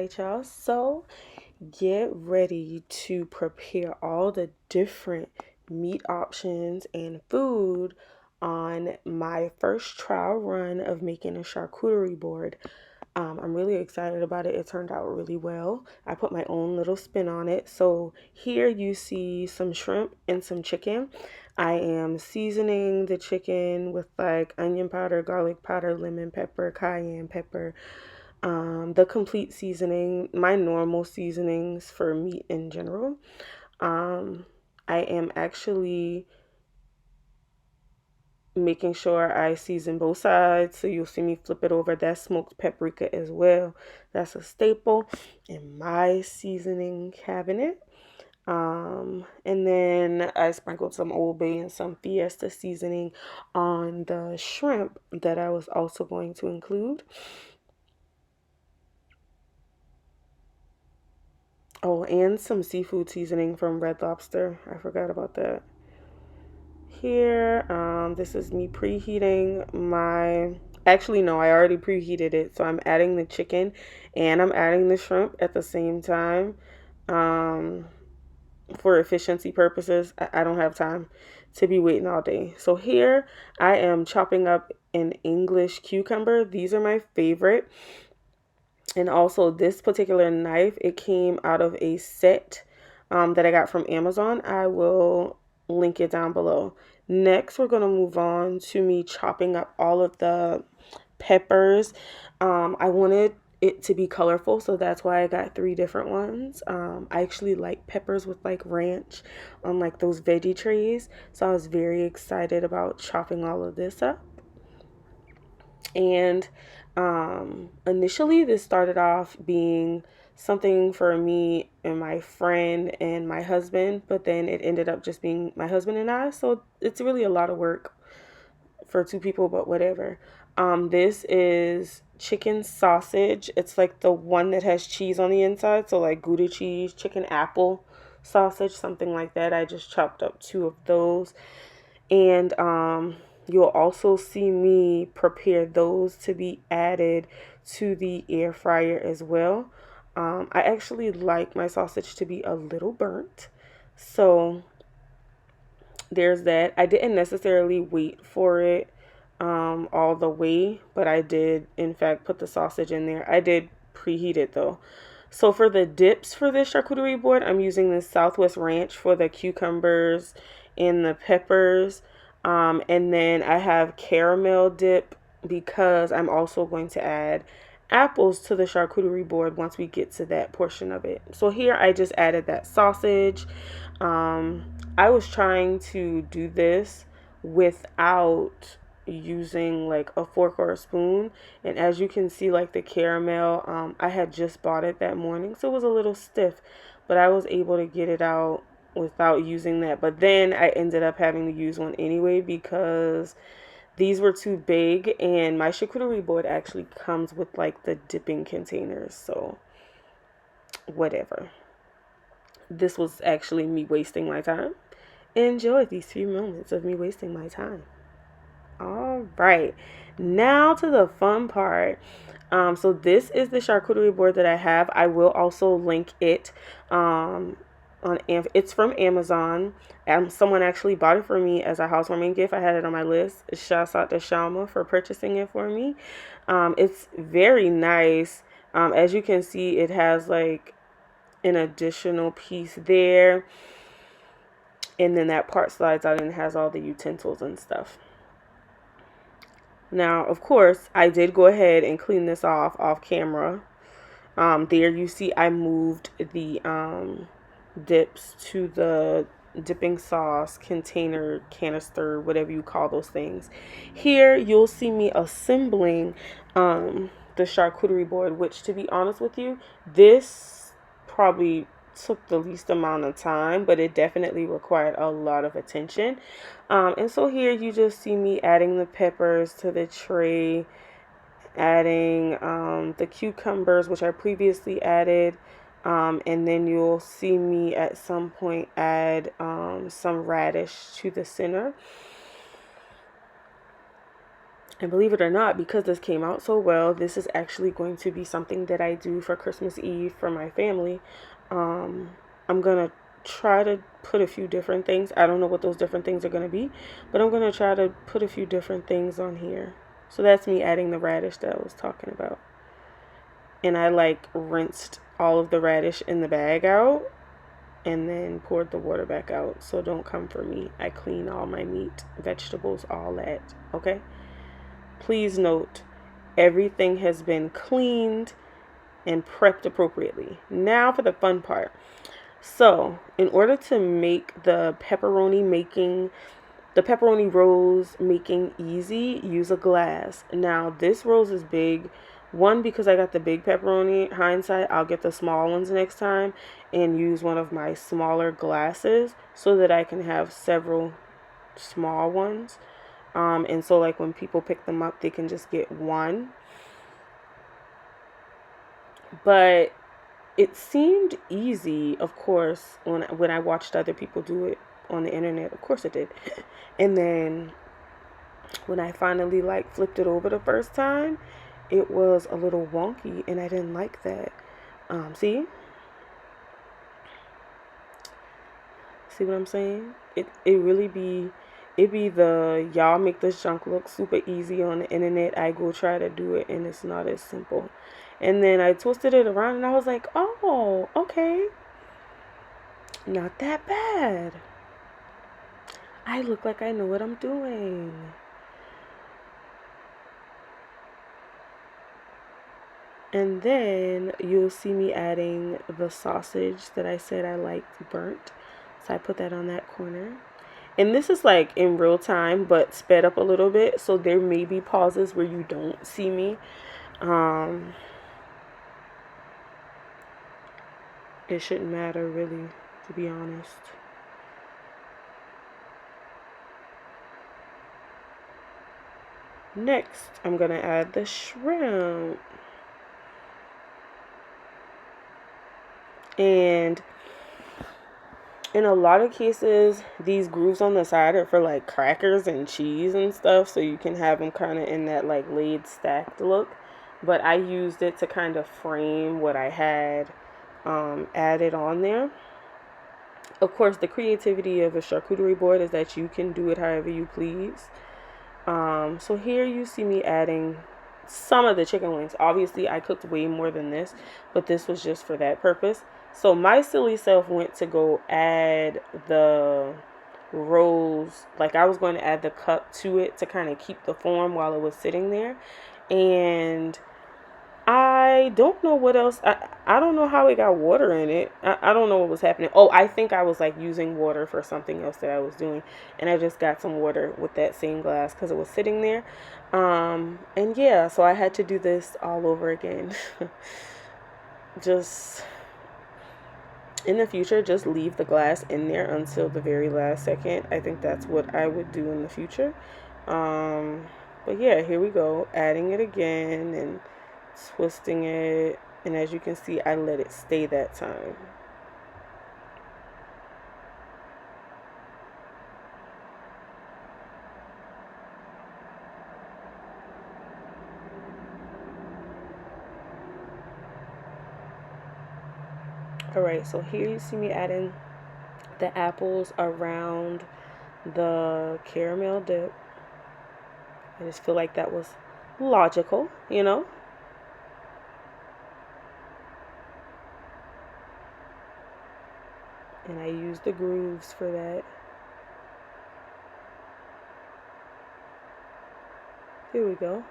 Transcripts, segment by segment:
right, y'all. So get ready to prepare all the different meat options and food on my first trial run of making a charcuterie board. I'm really excited about it. It turned out really well. I put my own little spin on it. So here you see some shrimp and some chicken. I am seasoning the chicken with like onion powder, garlic powder, lemon pepper, cayenne pepper, the complete seasoning, my normal seasonings for meat in general. Um, I am actually making sure I season both sides. So you'll see me flip it over. That's smoked paprika as well. That's a staple in my seasoning cabinet. And then I sprinkled some Old Bay and some Fiesta seasoning on the shrimp that I was also going to include. Oh, and some seafood seasoning from Red Lobster. I forgot about that. Here, this is me preheating my, actually no, I already preheated it. So I'm adding the chicken and I'm adding the shrimp at the same time. Um, for efficiency purposes, I don't have time to be waiting all day. So here I am chopping up an English cucumber. These are my favorite. And also this particular knife, it came out of a set that I got from Amazon. I will link it down below. Next, we're going to move on to me chopping up all of the peppers. I wanted it to be colorful, so that's why I got 3 different ones. I actually like peppers with like ranch on like those veggie trays, so I was very excited about chopping all of this up. And initially, this started off being something for me and my friend and my husband, but then it ended up just being my husband and I. So it's really a lot of work for 2 people, but whatever. This is chicken sausage. It's like the one that has cheese on the inside, so like Gouda cheese, chicken apple sausage, something like that. I just chopped up 2 of those. And you'll also see me prepare those to be added to the air fryer as well. I actually like my sausage to be a little burnt. So there's that. I didn't necessarily wait for it all the way, but I did, in fact, put the sausage in there. I did preheat it though. So for the dips for this charcuterie board, I'm using this Southwest Ranch for the cucumbers and the peppers. And then I have caramel dip because I'm also going to add apples to the charcuterie board once we get to that portion of it. So here I just added that sausage. I was trying to do this without using like a fork or a spoon, and as you can see, like the caramel, I had just bought it that morning, so it was a little stiff, but I was able to get it out without using that. But then I ended up having to use one anyway because these were too big, and my charcuterie board actually comes with like the dipping containers, so whatever. This was actually me wasting my time. Enjoy these few moments of me wasting my time. All right, now to the fun part. So this is the charcuterie board that I have. I will also link it. It's from Amazon. Someone actually bought it for me as a housewarming gift. I had it on my list. Shouts out to Shalma for purchasing it for me. It's very nice. As you can see, it has like an additional piece there, and then that part slides out and has all the utensils and stuff. Now, of course, I did go ahead and clean this off camera. There you see I moved the dips to the dipping sauce container, canister, whatever you call those things. Here you'll see me assembling the charcuterie board, which, to be honest with you, this probably took the least amount of time, but it definitely required a lot of attention. And so here you just see me adding the peppers to the tray, adding the cucumbers, which I previously added, and then you'll see me at some point add some radish to the center. And believe it or not, because this came out so well, this is actually going to be something that I do for Christmas Eve for my family. I'm going to try to put a few different things. I don't know what those different things are going to be, but I'm going to try to put a few different things on here. So that's me adding the radish that I was talking about. And I like rinsed all of the radish in the bag out and then poured the water back out. So don't come for me. I clean all my meat, vegetables, all that. Okay? Please note, everything has been cleaned and prepped appropriately. Now for the fun part. So, in order to make the pepperoni rolls making easy, use a glass. Now, this rolls is big. One, because I got the big pepperoni. Hindsight, I'll get the small ones next time and use one of my smaller glasses so that I can have several small ones. And so like when people pick them up, they can just get one. But it seemed easy, of course, when I watched other people do it on the internet. Of course it did. And then when I finally like flipped it over the first time, it was a little wonky and I didn't like that. See what I'm saying? It be the y'all make this junk look super easy on the internet. I go try to do it and it's not as simple. And then I twisted it around and I was like, oh, okay. Not that bad. I look like I know what I'm doing. And then you'll see me adding the sausage that I said I liked burnt. So I put that on that corner. And this is like in real time, but sped up a little bit. So there may be pauses where you don't see me. It shouldn't matter really, to be honest. Next, I'm going to add the shrimp. And in a lot of cases, these grooves on the side are for like crackers and cheese and stuff, so you can have them kind of in that like laid stacked look. But I used it to kind of frame what I had added on there. Of course, the creativity of a charcuterie board is that you can do it however you please. So here you see me adding some of the chicken wings. Obviously, I cooked way more than this, but this was just for that purpose. So my silly self went to go add the rolls. Like I was going to add the cup to it to kind of keep the form while it was sitting there. And I don't know what else. I don't know how it got water in it. I don't know what was happening. Oh, I think I was like using water for something else that I was doing. And I just got some water with that same glass because it was sitting there. And yeah, so I had to do this all over again. Just in the future, just leave the glass in there until the very last second. I think that's what I would do in the future. But yeah, here we go. Adding it again and twisting it, and as you can see, I let it stay that time. Alright, so here you see me adding the apples around the caramel dip. I just feel like that was logical, you know? And I use the grooves for that. Here we go.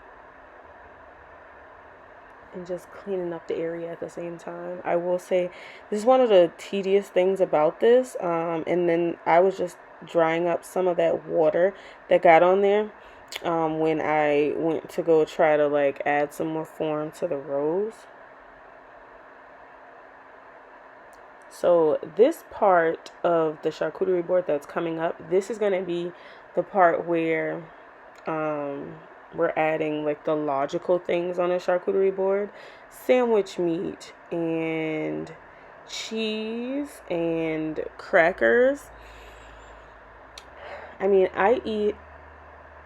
And just cleaning up the area at the same time. I will say this is one of the tedious things about this. And then I was just drying up some of that water that got on there when I went to go try to like add some more form to the rolls. So this part of the charcuterie board that's coming up, this is going to be the part where we're adding like the logical things on a charcuterie board. Sandwich meat and cheese and crackers. I mean, I eat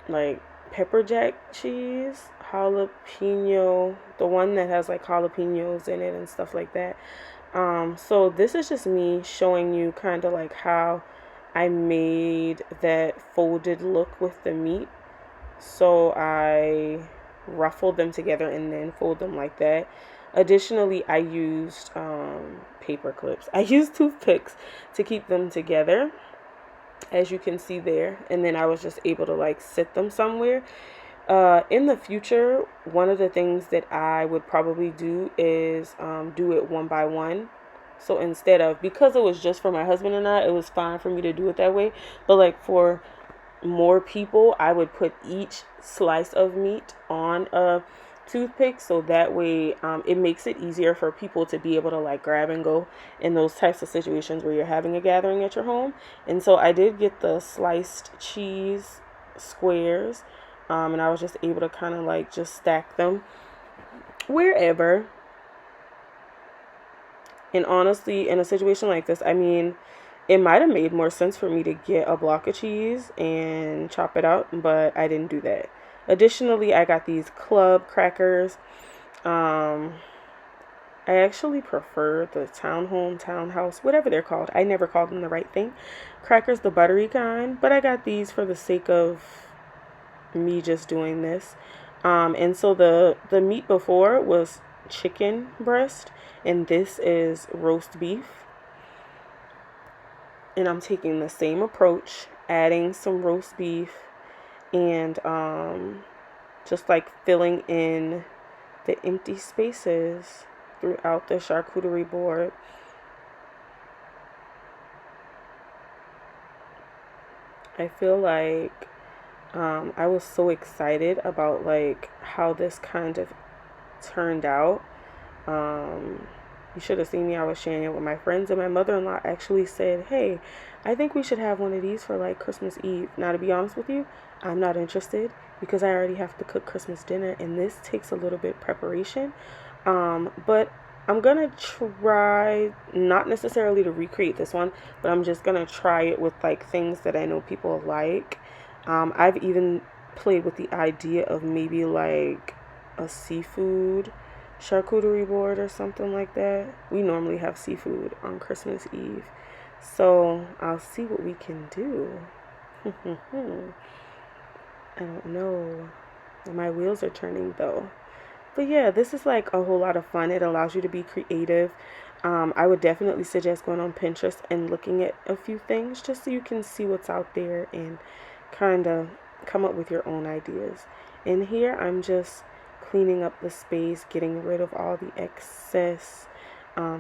like pepper jack cheese, jalapeno, the one that has like jalapenos in it and stuff like that. So this is just me showing you kind of like how I made that folded look with the meat. So I ruffled them together and then fold them like that. Additionally, I used paper clips. I used toothpicks to keep them together, as you can see there. And then I was just able to like sit them somewhere. In the future, one of the things that I would probably do is do it one by one. So instead of, because it was just for my husband and I, it was fine for me to do it that way. But like for more people, I would put each slice of meat on a toothpick, so that way it makes it easier for people to be able to like grab and go in those types of situations where you're having a gathering at your home. And so I did get the sliced cheese squares, and I was just able to kind of like just stack them wherever. And honestly, in a situation like this, I mean, it might have made more sense for me to get a block of cheese and chop it out, but I didn't do that. Additionally, I got these club crackers. I actually prefer the townhouse, whatever they're called. I never called them the right thing. Crackers, the buttery kind, but I got these for the sake of me just doing this. And so the meat before was chicken breast, and this is roast beef. And I'm taking the same approach, adding some roast beef and just like filling in the empty spaces throughout the charcuterie board. I feel like I was so excited about like how this kind of turned out. You should have seen me. I was sharing it with my friends, and my mother-in-law actually said, hey, I think we should have one of these for like Christmas Eve. Now, to be honest with you, I'm not interested because I already have to cook Christmas dinner, and this takes a little bit preparation. But I'm gonna try, not necessarily to recreate this one, but I'm just gonna try it with like things that I know people like. I've even played with the idea of maybe like a seafood charcuterie board or something like that. We normally have seafood on Christmas Eve, so I'll see what we can do. I don't know. My wheels are turning though. But yeah, this is like a whole lot of fun. It allows you to be creative. I would definitely suggest going on Pinterest and looking at a few things just so you can see what's out there and kind of come up with your own ideas. And here I'm just cleaning up the space, getting rid of all the excess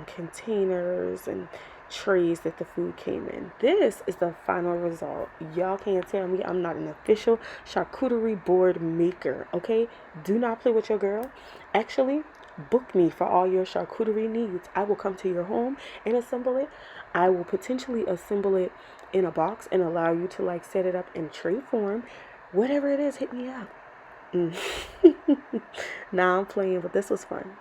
containers and trays that the food came in. This is the final result. Y'all can't tell me I'm not an official charcuterie board maker, okay? Do not play with your girl. Actually, book me for all your charcuterie needs. I will come to your home and assemble it. I will potentially assemble it in a box and allow you to like set it up in tray form. Whatever it is, hit me up. Nah, I'm playing, but this was fun.